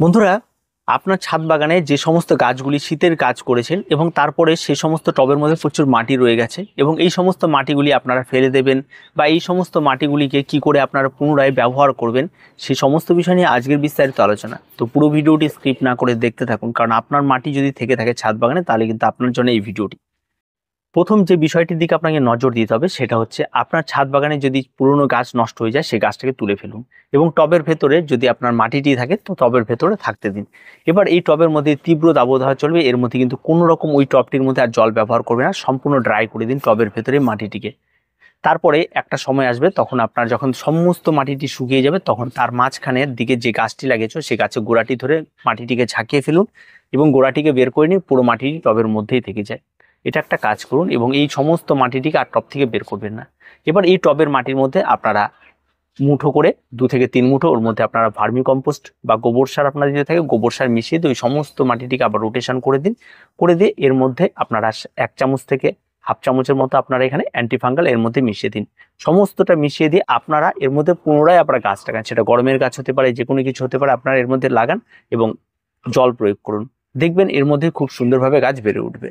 বন্ধুরা, আপনার ছাদ বাগানে যে সমস্ত গাছগুলি শীতের কাজ করেছেন এবং তারপরে সেই সমস্ত টবের মধ্যে প্রচুর মাটি রয়ে গেছে এবং এই সমস্ত মাটিগুলি আপনারা ফেলে দেবেন বা এই সমস্ত মাটিগুলিকে কি করে আপনারা পুনরায় ব্যবহার করবেন সেই সমস্ত বিষয় নিয়ে আজকের বিস্তারিত আলোচনা। তো পুরো ভিডিওটি স্কিপ না করে দেখতে থাকুন, কারণ আপনার মাটি যদি থেকে থাকে ছাদ বাগানে তাহলে কিন্তু আপনার জন্য এই ভিডিওটি। প্রথম যে বিষয়টির দিকে আপনাকে নজর দিতে হবে সেটা হচ্ছে আপনার ছাদ বাগানে যদি পুরনো গাছ নষ্ট হয়ে যায় সেই গাছটাকে তুলে ফেলুন এবং টবের ভেতরে যদি আপনার মাটিটি থাকে তো টবের ভেতরে থাকতে দিন। এবার এই টবের মধ্যে তীব্র দাবদাহ চলবে, এর মধ্যে কিন্তু কোনো রকম ওই টবটির মধ্যে আর জল ব্যবহার করবে না, সম্পূর্ণ ড্রাই করে দিন টবের ভেতরে মাটিটিকে। তারপরে একটা সময় আসবে তখন আপনার যখন সমস্ত মাটিটি শুকিয়ে যাবে তখন তার মাঝখানের দিকে যে গাছটি লাগিয়েছো সেই গাছের গোড়াটি ধরে মাটিটিকে ঝাঁকিয়ে ফেলুন এবং গোড়াটিকে বের করে নিয়ে পুরো মাটিটি টবের মধ্যেই থেকে যায়। এটা একটা কাজ করুন এবং এই সমস্ত মাটিটিকে আর টব থেকে বের করবেন না। এবার এই টবের মাটির মধ্যে আপনারা মুঠো করে 2 থেকে 3 মুঠো ওর মধ্যে আপনারা ভার্মি কম্পোস্ট বা গোবর সার আপনাদের যদি থাকে গোবর সার মিশিয়ে দিয়ে ওই সমস্ত মাটিটিকে আবার রোটেশন করে দিন। করে দিয়ে এর মধ্যে আপনারা 1 চামচ থেকে হাফ চামচের মতো আপনারা এখানে অ্যান্টিফাঙ্গাল এর মধ্যে মিশিয়ে দিন। সমস্তটা মিশিয়ে দিয়ে আপনারা এর মধ্যে পুনরায় আপনারা গাছ লাগান, সেটা গরমের গাছ হতে পারে, যে কোনো কিছু হতে পারে, আপনারা এর মধ্যে লাগান এবং জল প্রয়োগ করুন। দেখবেন এর মধ্যে খুব সুন্দরভাবে গাছ বেড়ে উঠবে।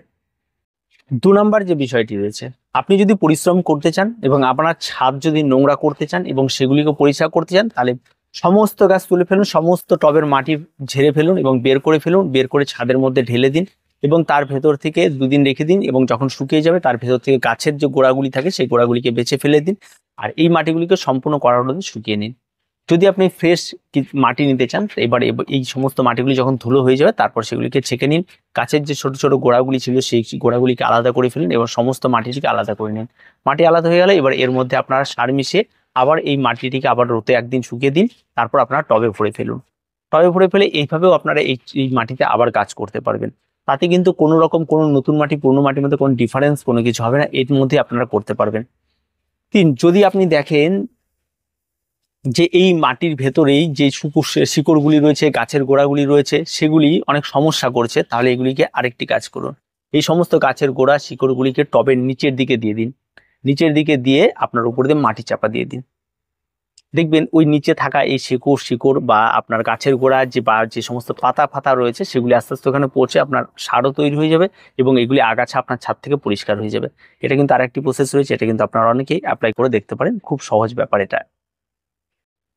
2 নাম্বার যে বিষয়টি রয়েছে, আপনি যদি পরিশ্রম করতে চান এবং আপনার ছাদ যদি নোংরা করতে চান এবং সেগুলিকে পরিষ্কার করতে চান তাহলে সমস্ত গাছ তুলে ফেলুন, সমস্ত টবের মাটি ঝেড়ে ফেলুন এবং বের করে ফেলুন, বের করে ছাদের মধ্যে ঢেলে দিন এবং তার ভেতর থেকে 2 দিন রেখে দিন এবং যখন শুকিয়ে যাবে তার ভেতর থেকে গাছের যে গোড়াগুলি থাকে সেই গোড়াগুলিকে বেছে ফেলে দিন আর এই মাটিগুলিকে সম্পূর্ণ কড়ার মধ্যে শুকিয়ে নিন। যদি আপনি ফ্রেশ মাটি নিতে চান এবার এই সমস্ত মাটিগুলি যখন ধুলো হয়ে যাবে তারপর সেগুলিকে ছেঁকে নিন, গাছের যে ছোট ছোট গোড়াগুলি ছিল সেই গোড়াগুলিকে আলাদা করে ফেলুন এবং সমস্ত মাটিটিকে আলাদা করে নিন। মাটি আলাদা হয়ে গেলে এবার এর মধ্যে আপনারা সার মিশিয়ে আবার এই মাটিটিকে আবার রোদে একদিন শুকিয়ে দিন, তারপর আপনারা টবে ভরে ফেলুন। টবে ভরে ফেলে এইভাবেও আপনারা এই মাটিতে আবার গাছ করতে পারবেন। তাতে কিন্তু কোনো রকম কোনো নতুন মাটি পুরনো মাটির মধ্যে কোনো ডিফারেন্স কোনো কিছু হবে না, এর মধ্যে আপনারা করতে পারবেন। 3, যদি আপনি দেখেন যে এই মাটির ভেতরেই যে শিকড়গুলি রয়েছে, গাছের গোড়াগুলি রয়েছে, সেগুলি অনেক সমস্যা করছে, তাহলে এগুলিকে আরেকটি কাজ করুন। এই সমস্ত গাছের গোড়া শিকড়গুলিকে টবের নিচের দিকে দিয়ে দিন, নিচের দিকে দিয়ে আপনার উপর দিয়ে মাটি চাপা দিয়ে দিন। দেখবেন ওই নিচে থাকা এই শিকড় বা আপনার গাছের গোড়া যে সমস্ত পাতা ফাতা রয়েছে সেগুলি আস্তে আস্তে ওখানে পৌঁছে আপনার সারও তৈরি হয়ে যাবে এবং এগুলি আগাছা আপনার ছাদ থেকে পরিষ্কার হয়ে যাবে। এটা কিন্তু আরেকটি প্রসেস রয়েছে, এটা কিন্তু আপনারা অনেকেই অ্যাপ্লাই করে দেখতে পারেন, খুব সহজ ব্যাপার এটা।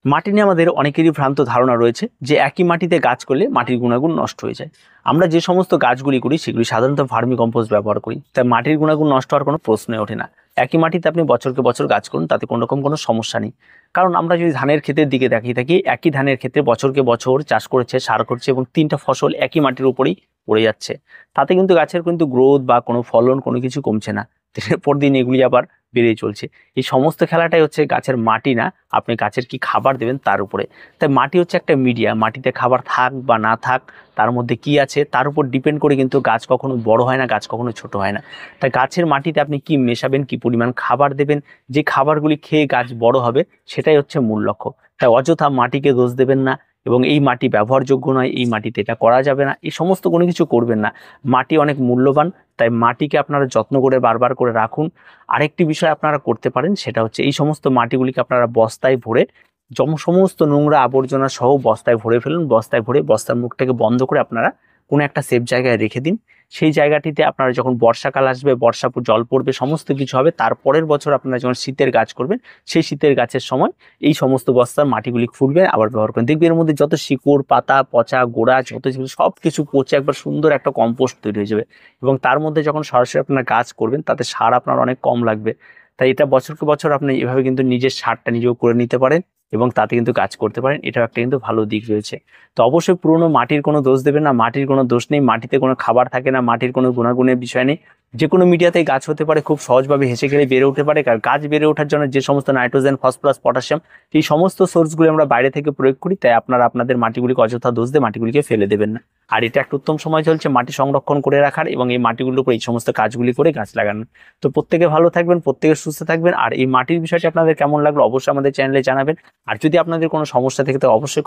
মাটি নিয়ে আমাদের অনেকেরই ভ্রান্ত ধারণা রয়েছে যে একই মাটিতে গাছ করলে মাটির গুণাগুণ নষ্ট হয়ে যায়। আমরা যে সমস্ত গাছগুলি করি সেগুলি সাধারণত ভার্মি কম্পোস্ট ব্যবহার করি, তাই মাটির গুণাগুণ নষ্ট হওয়ার কোনো প্রশ্নই ওঠে না। একই মাটিতে আপনি বছরকে বছর গাছ করুন, তাতে কোনো রকম কোনো সমস্যা নেই। কারণ আমরা যদি ধানের ক্ষেতের দিকে তাকিয়ে থাকি, একই ধানের ক্ষেত্রে বছরকে বছর চাষ করেছে, সার করছে এবং 3টা ফসল একই মাটির উপরেই পড়ে যাচ্ছে, তাতে কিন্তু গাছের কিন্তু গ্রোথ বা কোনো ফলন কোনো কিছু কমছে না, দিনের পর দিন এগুলি আবার বেড়ে চলছে। এই সমস্ত খেলাটাই হচ্ছে গাছের মাটি না, আপনি গাছের কি খাবার দেবেন তার উপরে। তাই মাটি হচ্ছে একটা মিডিয়া, মাটিতে খাবার থাক বা না থাক, তার মধ্যে কি আছে তার উপর ডিপেন্ড করে কিন্তু গাছ কখনো বড় হয় না, গাছ কখনো ছোট হয় না। তাই গাছের মাটিতে আপনি কি মেশাবেন, কি পরিমাণ খাবার দেবেন, যে খাবারগুলি খেয়ে গাছ বড় হবে সেটাই হচ্ছে মূল লক্ষ্য। তাই অযথা মাটিকে দোষ দেবেন না এবং এই মাটি ব্যবহারযোগ্য নয়, এই মাটিতে এটা করা যাবে না, এই সমস্ত কোনো কিছু করবেন না। মাটি অনেক মূল্যবান, তাই মাটিকে আপনারা যত্ন করে বারবার করে রাখুন। আরেকটি বিষয় আপনারা করতে পারেন সেটা হচ্ছে এই সমস্ত মাটিগুলিকে আপনারা বস্তায় ভরে সমস্ত নোংরা আবর্জনা সহ বস্তায় ভরে ফেলুন, বস্তায় ভরে বস্তার মুখটাকে বন্ধ করে আপনারা কোনো একটা সেফ জায়গায় রেখে দিন। সেই জায়গাটিতে আপনারা যখন বর্ষাকাল আসবে, জল পড়বে, সমস্ত কিছু হবে, তারপরের বছর আপনারা যখন শীতের গাছ করবেন সেই শীতের গাছের সময় এই সমস্ত বস্তার মাটিগুলি খুলবেন, আবার ব্যবহার করবেন। দেখবেন এর মধ্যে যত শিকড় পাতা পচা গোড়া যত ছিল সব কিছু পচে একবার সুন্দর একটা কম্পোস্ট তৈরি হয়ে যাবে এবং তার মধ্যে যখন সরাসরি আপনারা গাছ করবেন তাতে সার আপনার অনেক কম লাগবে। তাই এটা বছরকে বছর আপনি এভাবে কিন্তু নিজের সারটা নিজেও করে নিতে পারেন এবং তাতে কিন্তু কাজ করতে পারেন, এটাও একটা কিন্তু ভালো দিক রয়েছে। তো অবশ্যই পুরনো মাটির কোনো দোষ দেবেন না, মাটির কোনো দোষ নেই, মাটিতে কোনো খাবার থাকে না, মাটির কোনো গুণাগুণের বিষয় নেই। যে কোনো মিডিয়াতেই গাছ হতে পারে, খুব সহজভাবে হেসে খেলে বেড়ে উঠতে পারে। কারণ গাছ বেড়ে ওঠার জন্য যে সমস্ত নাইট্রোজেন ফসফরাস পটাশিয়াম এই সমস্ত সোর্সগুলি আমরা বাইরে থেকে প্রয়োগ করি, তাই আপনারা আপনাদের মাটিগুলিকে অযথা দোষ দিয়ে মাটিগুলিকে ফেলে দেবেন না। আর এটা একটা উত্তম সময় চলছে মাটি সংরক্ষণ করে রাখার এবং এই মাটিগুলোর উপর এই সমস্ত কাজগুলি করে গাছ লাগানোর। তো প্রত্যেকে ভালো থাকবেন, প্রত্যেকে সুস্থ থাকবেন। আর এই মাটির বিষয়টি আপনাদের কেমন লাগলো অবশ্যই আমাদের চ্যানেলে জানাবেন। আর যদি আপনাদের কোনো সমস্যা থেকে তো অবশ্যই